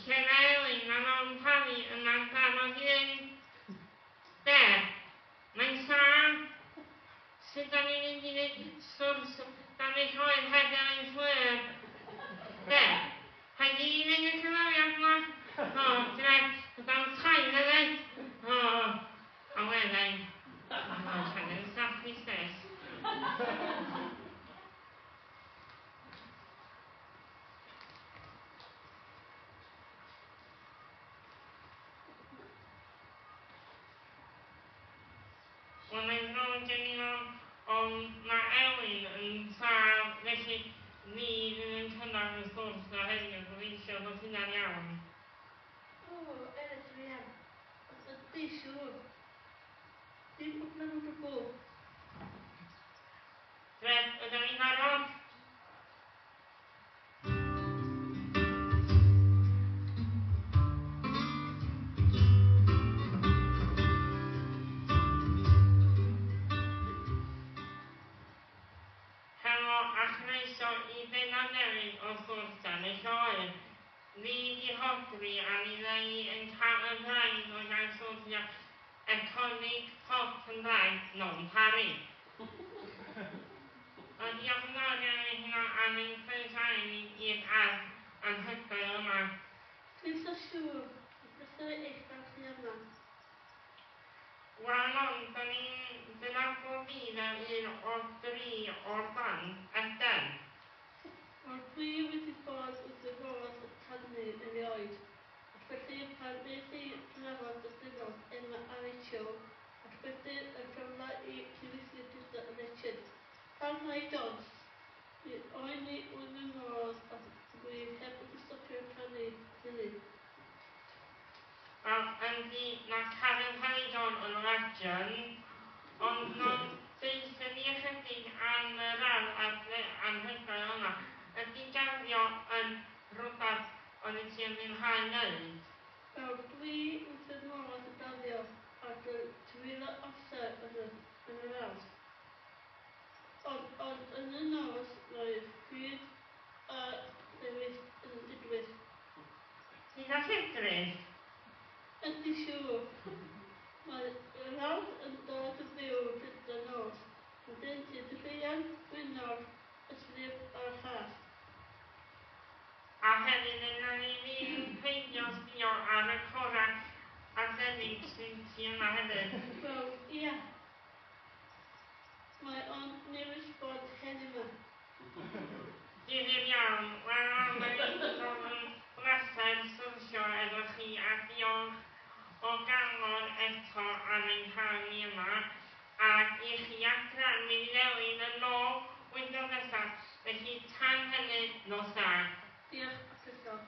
Cereli na lontani yn amdano hyn. De, mae'n sâr. Sut da ni'n mynd i wneud swrs dan eich oed heddiw i'n ffwyr? De, rhaid i wneud y cyfariad yma. O, dref, gyda'n tair ydy. O, a wedyn. O, siarad yn saff i stes. Wel, mae'n rhaid gen i ond mae Elin yn sâl, felly ni yn cynnal y sgwrs na heddiw, gobeithio bod hynna'n iawn. O, dwi am. Di siŵr. Dim problem o gwbl. Dref, ydyn ni'n barod? Helo a chroeso i bennod newydd o sgwrs dan eich oed. Ni di hodri a ni ddau yn cael y braidd o gael sgwrsio econig pop yn ddaeth non Harry. Diolch yn fawr iawn i hynna am ein croeso ni i'r ardd anhygoel yma. Dwi'n so siŵr. Beth eich barchu yma? Wel, ond, dyna bod fi fel un o'r 3 o'r band Eden. Wel, dwi wedi bod wrth y roedd tannu erioed. Felly, pan beth i drafod y dynod enw Aricho, ac wedyn y cyfle i cyfeithio dydw yn Richard. Pan rhaid Jones, oed ni wrth y roedd a dwi heb wedi stopio tannu hynny. Wel, yndi, na Karen Hallijon yn legend, ond deithio ni ychydig am yr ardd anhygoel yma. Ydy garddio yn rhywbeth oedd yn ti'n mwynhau wneud? Wel, dwi wrth y roedd yn garddio ac yn trwy'r amser yn yr ardd. Ond yn y nos roedd pryd newydd yn digwydd. Ti'n gallu edrych? Ydy siŵr. Mae yr awd yn dod yn fyw gyda nos. Wedyn sydd y feian, gwynor, ysgrif a'r llall. A hefyd yna ni ddim peidio sbio ar y corau arbennig sy'n ti yma hefyd. Wel, ia. Mae ond newis bod hyn yma. Difyr iawn. Wel, ond mae'n dod yn bleser sgwrsio efo chi a diolch o galon eto am ein cael ni yma. Ac i chi adra mi ddewin yn ôl wythnos nesaf. Felly tan hynny, nos da. Diolch ac eto.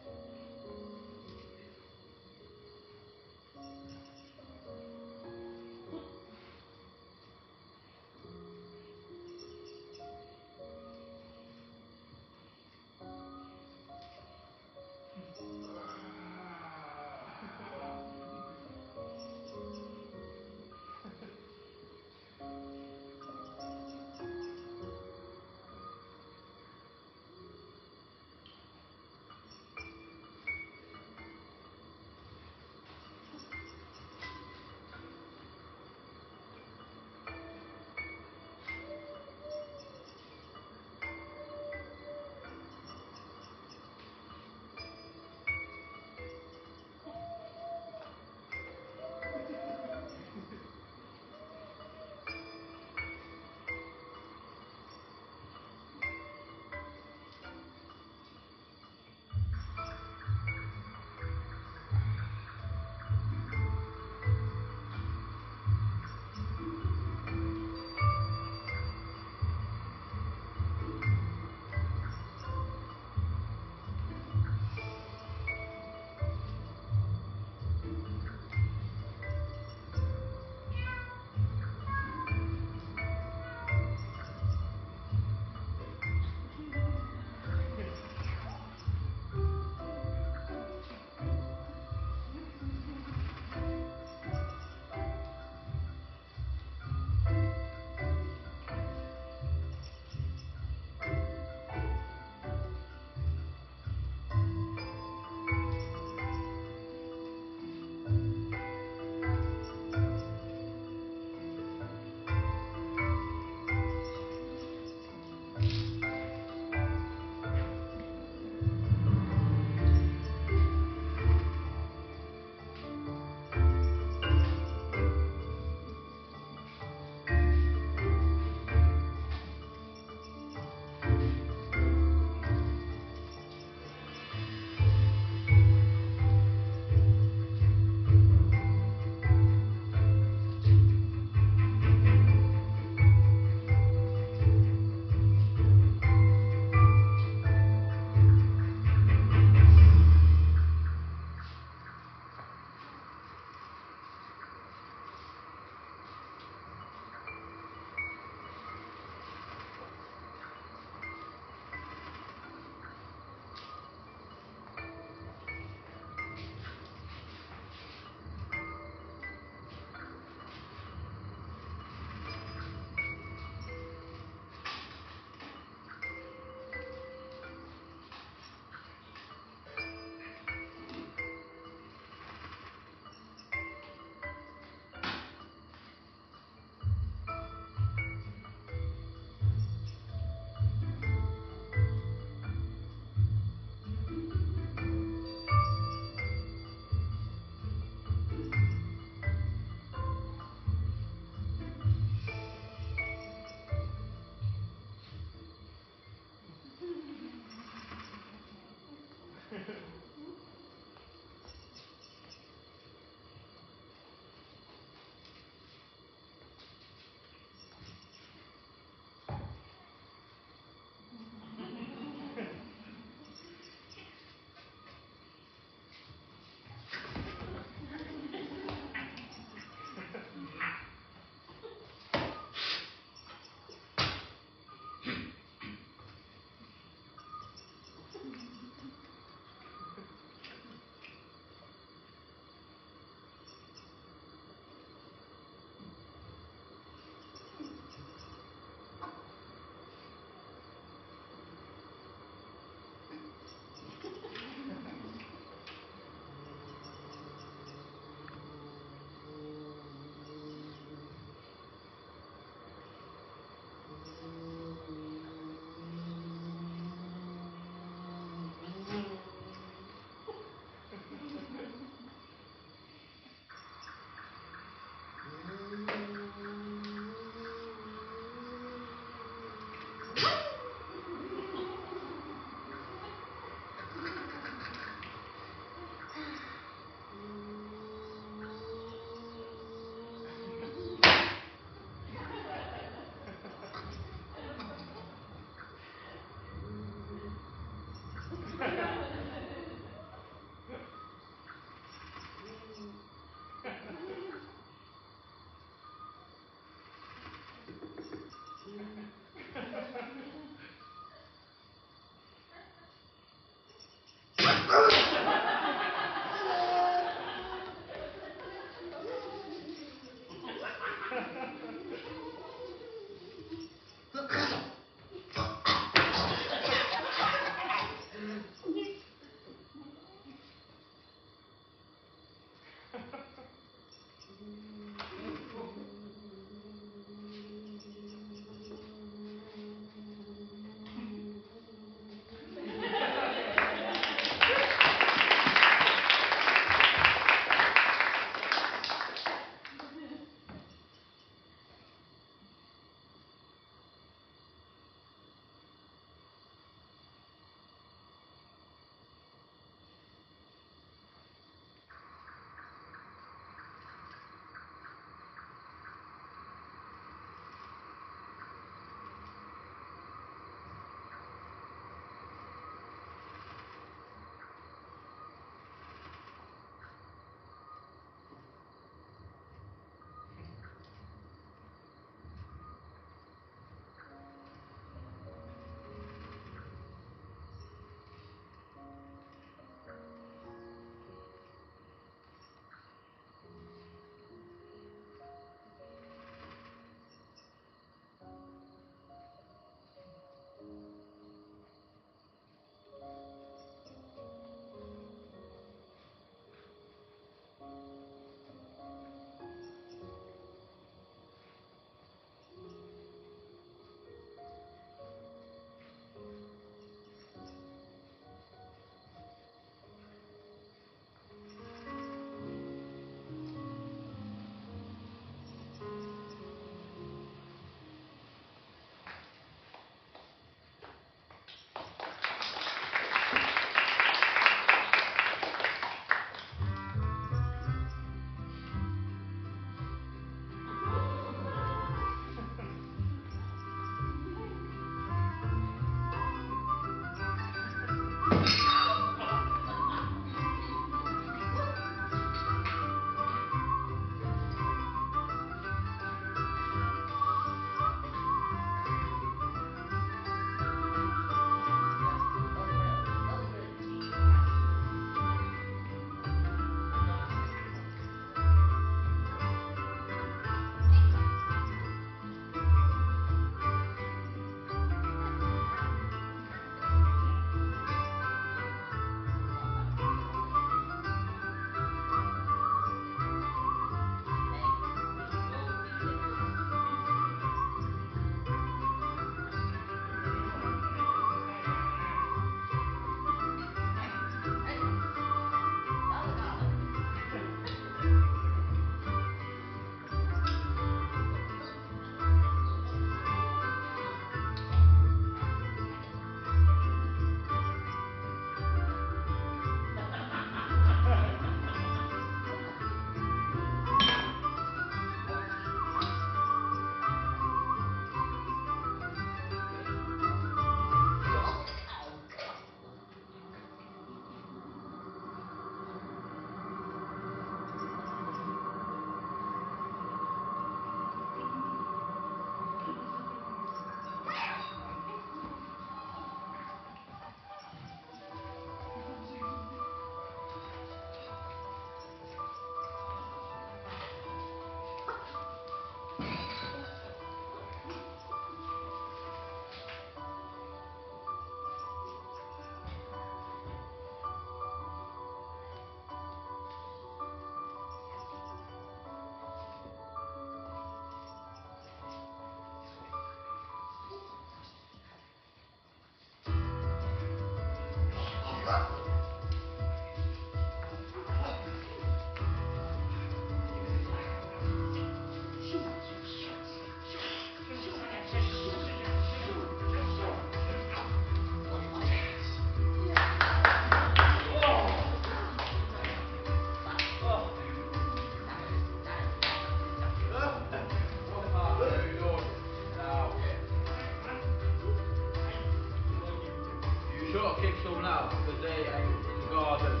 should have kicked someone out because they ain't in the garden.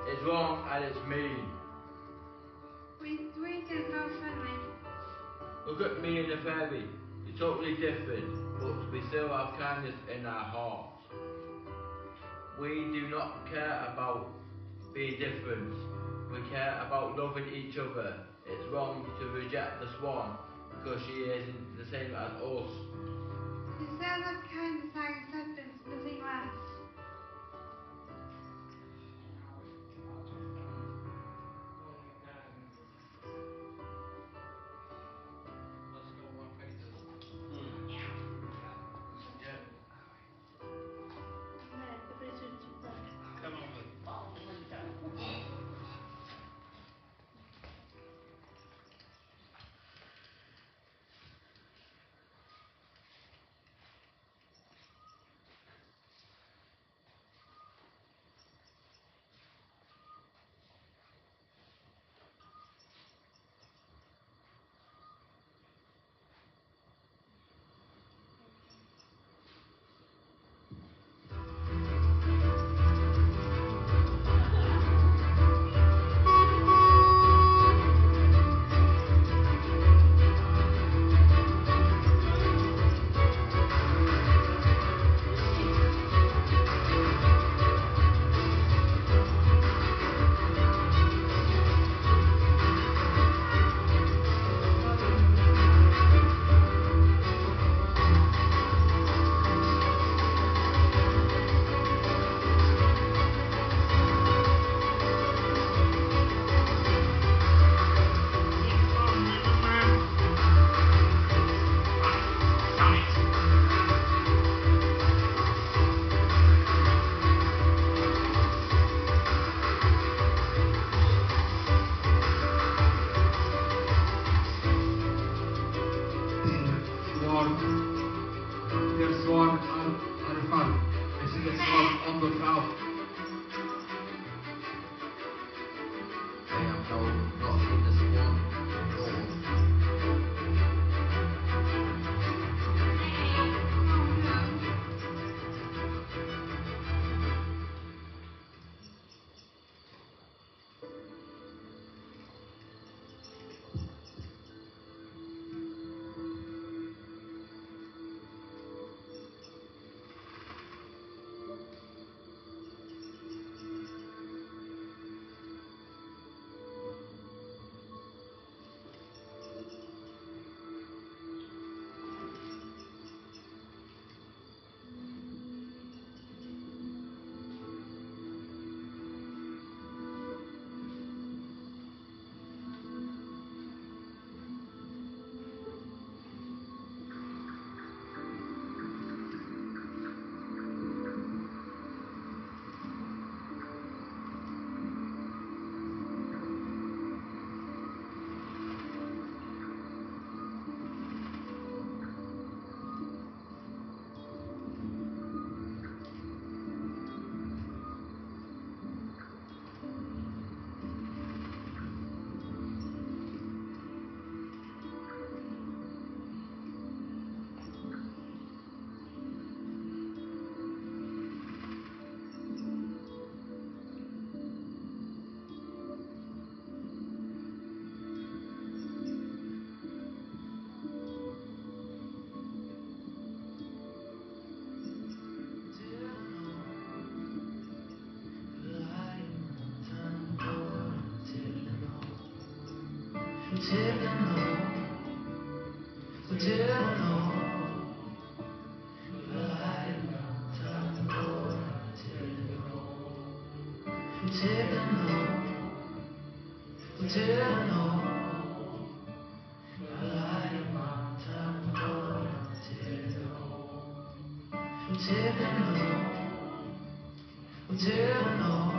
It's wrong and it's mean. We can go friendly. Look at me and the fairy. We're totally different, but we still have kindness in our hearts. We do not care about being different. We care about loving each other. It's wrong to reject the swan because she isn't the same as us. You still have kindness and acceptance, nothing less. Let's go one pages. Yeah, Yeah. the vision to that. Come on, Luke. Der swan ar y ffarm. Nes i ddysgu ond o'r llaw. I have not seen the swan before. Oh no.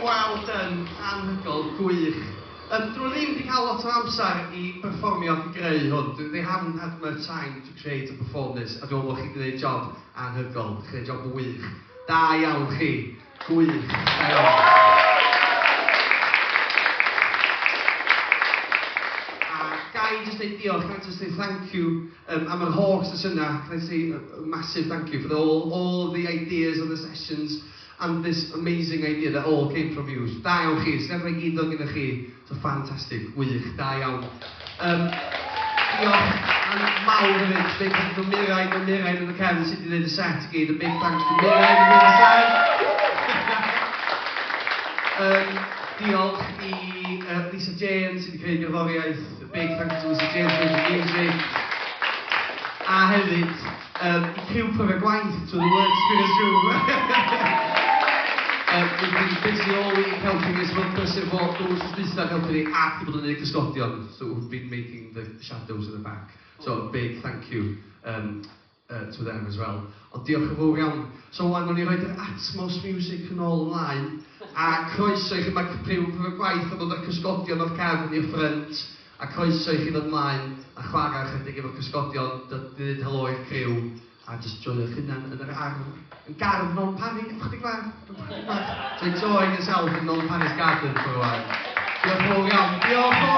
gweld yn anhygoel, gwych. Dyn nhw ddim wedi cael lot o amser i perfformio ac i greu hwn. They haven't had much time to create a perform this. A dwi'n meddwl bod chi wedi gwneud job anhygoel. Chi wedi gwneud job wych. Da iawn chi. Gwych. Da iawn. Gai just say diolch, can I just say thank you am yr holl sesiynau. Can I say a massive thank you for all the ideas and the sessions and this amazing idea that all came from you. Da iawn chi, sy'n efo i gyd o gyda chi. So fantastic, wych, da iawn. Diolch yn mawr hefyd, big thanks to Miraid yn y cefn sydd wedi gwneud y set i gyd. A big thanks to Miraid yn y set. Diolch i Lisa Jane sydd wedi creu gerddoriaeth. A big thanks to Lisa Jane for the music. A hefyd, i Cooper y gwaith to the World Experience Room. We've been busy all week helping us run this efo those who've helping ni ac i bod yn gwneud cysgodion, so who've been making the shadows in the back. So a big thank you to them as well. Ond diolch yn fawr iawn. So wan, mwyn i roed yr Atmos Music yn ôl ymlaen, a croeso i chi mae cypriw y gwaith a dod â'r cysgodion o'r cefn i'r ffrynt, a croeso i chi ddod ymlaen a chwarae chydig efo'r cysgodion, dweud helo i'r criw, a just joio'ch hunan yn yr ardd. Yn gardd non Paris, ychydig bach. So enjoying yourself in non Paris garden for a while. Diolch yn fawr iawn. Diolch yn fawr.